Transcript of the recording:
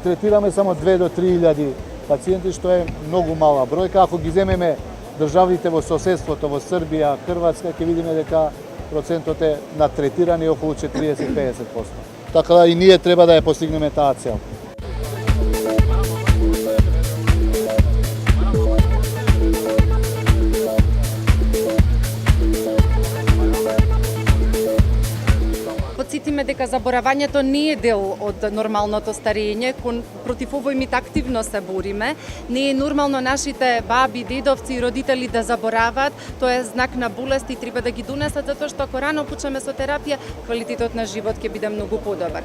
третираме само 2 до 3.000 пациенти, што е многу мала бројка. Ако ги земеме државите во соседството, во Србија, Хрватска, ќе видиме дека процентот е на третирани околу 40-50%. Така да и ние треба да ја постигнеме таа цел. Подсетиме дека заборавањето не е дел од нормалното старење, против овој мит активно се бориме. Не е нормално нашите баби, дедовци и родители да заборават, тоа е знак на болест и треба да ги донесат, затоа што ако рано почнеме со терапија, квалитетот на живот ќе биде многу подобар.